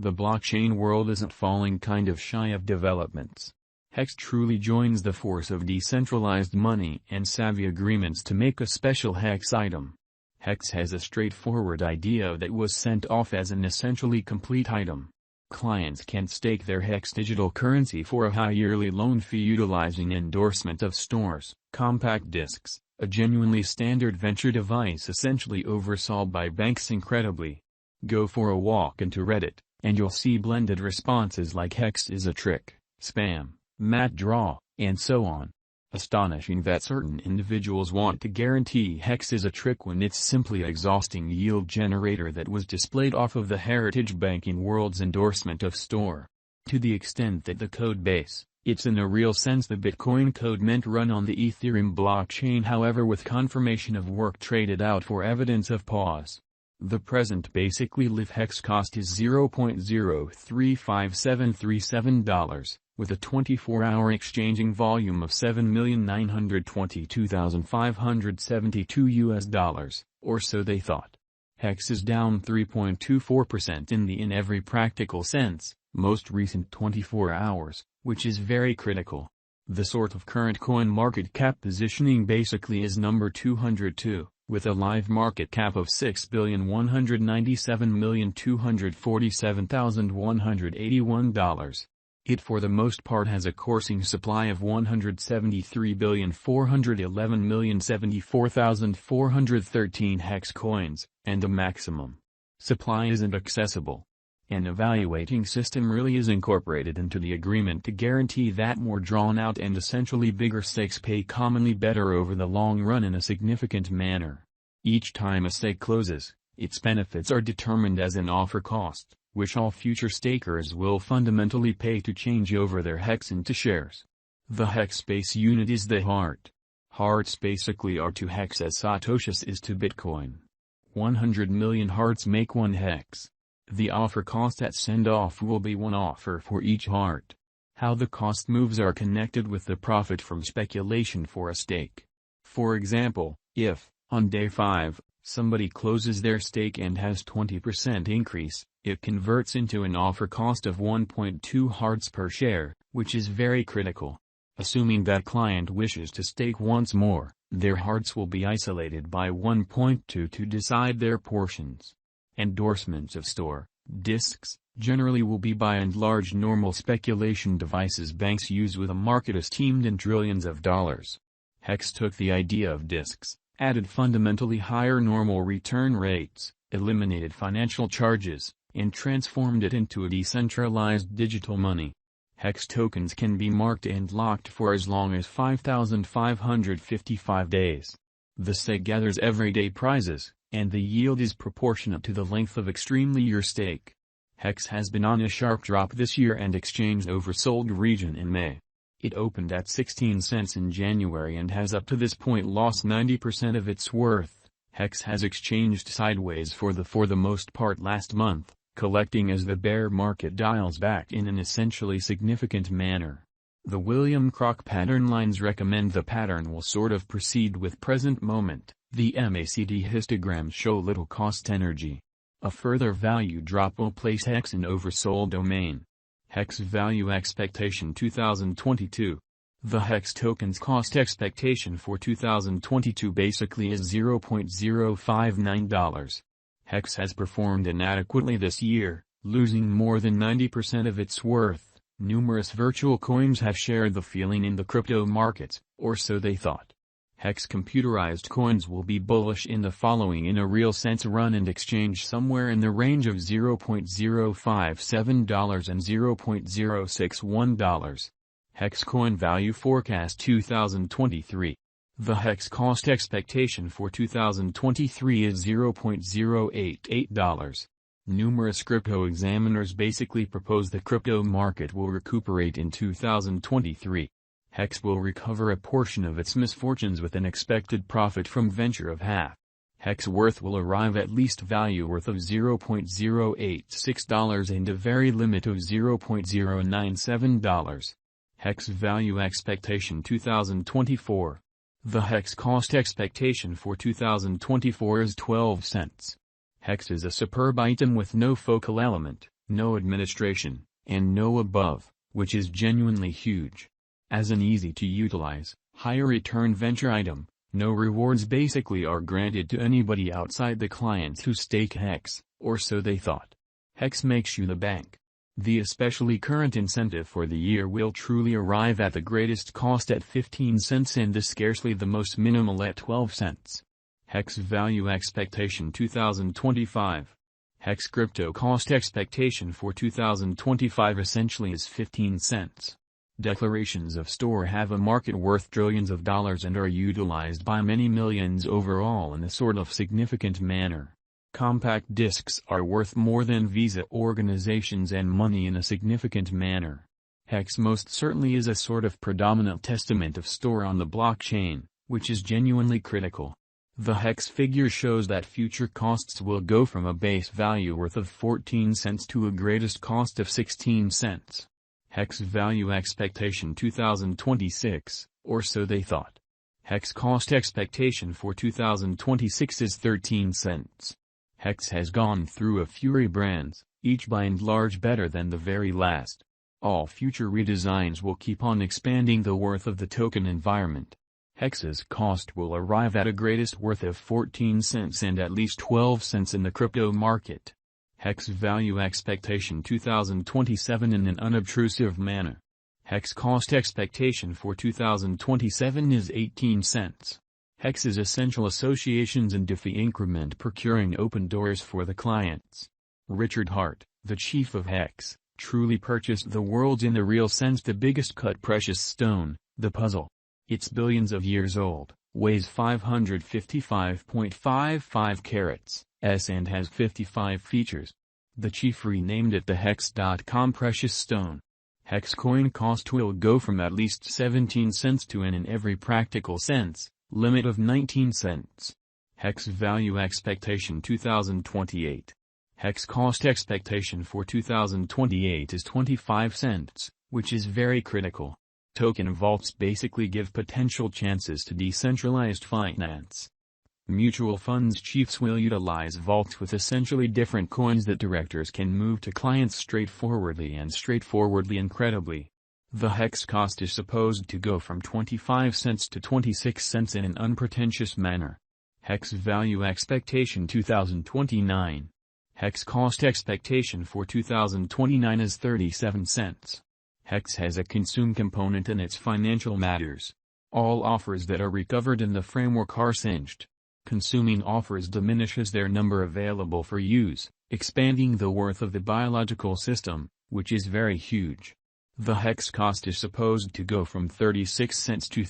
The blockchain world isn't falling kind of shy of developments. Hex truly joins the force of decentralized money and savvy agreements to make a special Hex item. Hex has a straightforward idea that was sent off as an essentially complete item. Clients can stake their Hex digital currency for a high yearly loan fee utilizing endorsement of stores, compact disks, a genuinely standard venture device essentially oversold by banks incredibly. Go for a walk into Reddit, and you'll see blended responses like Hex is a trick, spam, mat draw, and so on. Astonishing that certain individuals want to guarantee Hex is a trick when it's simply an exhausting yield generator that was displayed off of the heritage banking world's endorsement of store. To the extent that the code base, it's in a real sense the Bitcoin code meant run on the Ethereum blockchain, however with confirmation of work traded out for evidence of pause. The present basically live Hex cost is $0.035737, with a 24-hour exchanging volume of $7,922,572 or so they thought. Hex is down 3.24% in every practical sense, most recent 24 hours, which is very critical. The sort of current coin market cap positioning basically is number 202. With a live market cap of $6,197,247,181. It for the most part has a coursing supply of 173,411,074,413 Hex coins, and the maximum supply isn't accessible. An evaluating system really is incorporated into the agreement to guarantee that more drawn-out and essentially bigger stakes pay commonly better over the long run in a significant manner. Each time a stake closes, its benefits are determined as an offer cost, which all future stakers will fundamentally pay to change over their Hex into shares. The Hex space unit is the heart. Hearts basically are to Hex as Satoshis is to Bitcoin. 100 million hearts make one Hex. The offer cost at send-off will be one offer for each heart. How the cost moves are connected with the profit from speculation for a stake. For example, if, on day 5, somebody closes their stake and has 20% increase, it converts into an offer cost of 1.2 hearts per share, which is very critical. Assuming that client wishes to stake once more, their hearts will be isolated by 1.2 to decide their portions. Endorsements of store, disks, generally will be by and large normal speculation devices banks use with a market esteemed in trillions of dollars. Hex took the idea of disks, added fundamentally higher normal return rates, eliminated financial charges, and transformed it into a decentralized digital money. Hex tokens can be marked and locked for as long as 5,555 days. The stake gathers everyday prizes, and the yield is proportionate to the length of extremely your stake. Hex has been on a sharp drop this year and exchanged oversold region in May. It opened at 16 cents in January and has up to this point lost 90% of its worth. Hex has exchanged sideways for the most part last month, collecting as the bear market dials back in an essentially significant manner. The William Crock pattern lines recommend the pattern will sort of proceed with present moment. The MACD histograms show little cost energy. A further value drop will place Hex in oversold domain. Hex Value Expectation 2022. The Hex token's cost expectation for 2022 basically is $0.059. Hex has performed inadequately this year, losing more than 90% of its worth. Numerous virtual coins have shared the feeling in the crypto markets, or so they thought. Hex computerized coins will be bullish in the following in a real sense: run and exchange somewhere in the range of $0.057 and $0.061. Hex Coin Value Forecast 2023. The Hex cost expectation for 2023 is $0.088. Numerous crypto examiners basically propose the crypto market will recuperate in 2023. Hex will recover a portion of its misfortunes with an expected profit from venture of half. Hex worth will arrive at least value worth of $0.086 and a very limit of $0.097. Hex Value Expectation 2024. The Hex cost expectation for 2024 is 12 cents. Hex is a superb item with no focal element, no administration, and no above, which is genuinely huge. As an easy-to-utilize, high-return venture item, no rewards basically are granted to anybody outside the clients who stake Hex, or so they thought. Hex makes you the bank. The especially current incentive for the year will truly arrive at the greatest cost at 15 cents and the scarcely the most minimal at 12 cents. Hex Value Expectation 2025. Hex Crypto Cost Expectation for 2025 essentially is 15 cents. Declarations of store have a market worth trillions of dollars and are utilized by many millions overall in a sort of significant manner. Compact discs are worth more than Visa organizations and money in a significant manner. Hex most certainly is a sort of predominant testament of store on the blockchain, which is genuinely critical. The Hex figure shows that future costs will go from a base value worth of 14 cents to a greatest cost of 16 cents. Hex Value Expectation 2026, or so they thought. Hex Cost Expectation for 2026 is 13 cents. Hex has gone through a few rebrands, each by and large better than the very last. All future redesigns will keep on expanding the worth of the token environment. Hex's cost will arrive at a greatest worth of 14 cents and at least 12 cents in the crypto market. Hex Value Expectation 2027 in an unobtrusive manner. Hex Cost Expectation for 2027 is 18 cents. Hex's essential associations and defi increment procuring open doors for the clients. Richard Hart, the chief of Hex, truly purchased the world's in the real sense the biggest cut precious stone, the puzzle. It's billions of years old, weighs 555.55 carats, and has 55 features. The chief renamed it the Hex.com precious stone. Hex coin cost will go from at least 17 cents to an in every practical sense, limit of 19 cents. Hex Value Expectation 2028. Hex Cost Expectation for 2028 is 25 cents, which is very critical. Token vaults basically give potential chances to decentralized finance. Mutual funds chiefs will utilize vaults with essentially different coins that directors can move to clients straightforwardly incredibly. The Hex cost is supposed to go from 25 cents to 26 cents in an unpretentious manner. Hex Value Expectation 2029. Hex Cost Expectation for 2029 is 37 cents. Hex has a consume component in its financial matters. All offers that are recovered in the framework are singed. Consuming offers diminishes their number available for use, expanding the worth of the biological system, which is very huge. The Hex cost is supposed to go from 36 cents to